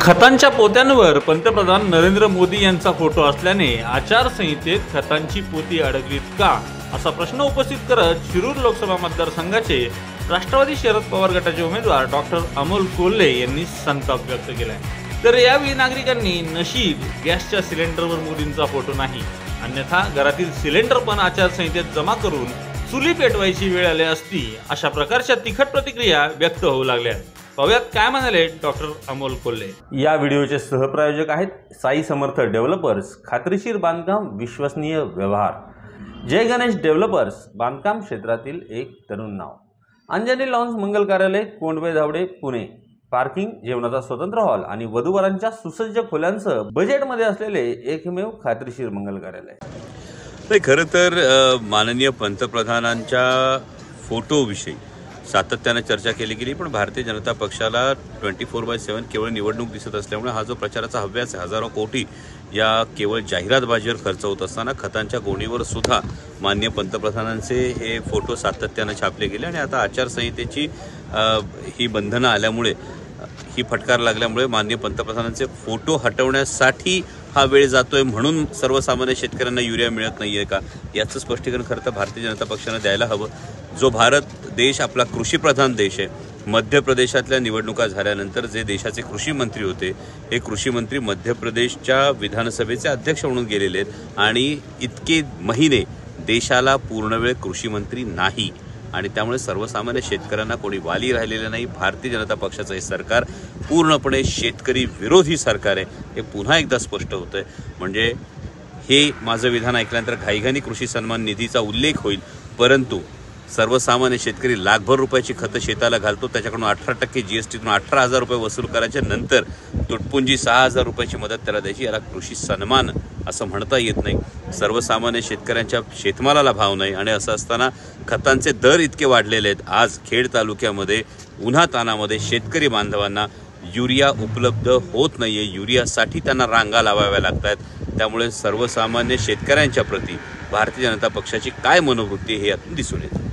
खतांच्या पोत्यांवर पंतप्रधान नरेंद्र मोदी यांचा फोटो असल्याने आचारसंहितेत खतांची पोती अडकलीत का असा प्रश्न उपस्थित करत शिरूर लोकसभा मतदारसंघाचे राष्ट्रवादी शरद पवार गटाचे उमेदवार डॉक्टर अमोल कोल्हे यांनी संताप व्यक्त केलाय। तर यावेळी नागरिकांनी नशीब गॅसच्या सिलेंडरवर मोदींचा फोटो नाही, अन्यथा घरातील सिलेंडर पण आचारसंहितेत जमा करून चुली पेटवायची वेळ आली असती अशा प्रकारच्या तिखट प्रतिक्रिया व्यक्त होऊ लागल्या। पाहुयात काय म्हणाले डॉक्टर अमोल कोल्हे। या व्हिडिओचे सहप्रायोजक आहेत साई समर्थ डेव्हलपर्स, खात्रीशीर बांधकाम, विश्वसनीय व्यवहार। जय गणेश डेव्हलपर्स, बांधकाम क्षेत्रातील एक तरुण नाव। अंजनी लॉन्स मंगल कार्यालय, कोंडवे धावडे, पुणे। पार्किंग, जेवणाचा स्वतंत्र हॉल आणि वधूवरांच्या सुसज्ज खोल्यांसह बजेटमध्ये असलेले एकमेव खात्रीशीर मंगल कार्यालय। नाही, खरं तर माननीय पंतप्रधानांच्या फोटोविषयी सातत्याने चर्चा केली गेली, पण भारतीय जनता पक्षाला 24/7 केवळ निवडणूक दिसत असल्यामुळे हा जो प्रचाराचा हव्यास आहे, हजारो कोटी या केवळ जाहिरातबाजीवर खर्च होत असताना खतांच्या गोणीवर सुद्धा माननीय पंतप्रधानांचे हे फोटो सातत्याने छापले गेले आणि आता आचारसंहितेची ही बंधनं आल्यामुळे, ही फटकार लागल्यामुळे माननीय पंतप्रधानांचे फोटो हटवण्यासाठी हा वेळ जातोय, म्हणून सर्वसामान्य शेतकऱ्यांना युरिया मिळत नाहीये का, याचं स्पष्टीकरण खरं तर भारतीय जनता पक्षानं द्यायला हवं। जो भारत देश आपला कृषीप्रधान देश आहे, मध्य प्रदेशातल्या निवडणुका झाल्यानंतर जे देशाचे कृषी मंत्री होते, हे कृषी मंत्री मध्य प्रदेशच्या विधानसभेचे अध्यक्ष म्हणून गेलेले आहेत आणि इतके महिने देशाला पूर्णवेळ कृषी मंत्री नाही आणि त्यामुळे सर्वसामान्य शेतकऱ्यांना कोणी वाली राहिलेलं नाही। भारतीय जनता पक्षाचं हे सरकार पूर्णपणे शेतकरी विरोधी सरकार आहे, हे पुन्हा एकदा स्पष्ट होतंय। म्हणजे हे माझं विधान ऐकल्यानंतर घाईघाईने कृषी सन्मान निधीचा उल्लेख होईल, परंतु सर्वसामान्य शेतकरी लाखभर रुपयाची खतं शेताला घालतो, त्याच्याकडून 18% GSTतून 18,000 रुपये वसूल करायचे, नंतर तुटपुंजी 6,000 रुपयाची मदत त्याला द्यायची, याला कृषी सन्मान असं म्हणता येत नाही। सर्वसामान्य शेतकऱ्यांच्या शेतमालाला भाव नाही आणि असं असताना खतांचे दर इतके वाढलेले आहेत। आज खेड तालुक्यामध्ये उन्हातानामध्ये शेतकरी बांधवांना युरिया उपलब्ध होत नाहीये, युरियासाठी त्यांना रांगा लावाव्या लागत आहेत। त्यामुळे सर्वसामान्य शेतकऱ्यांच्या प्रती भारतीय जनता पक्षाची काय मनोवृत्ती हे यातून दिसून येते।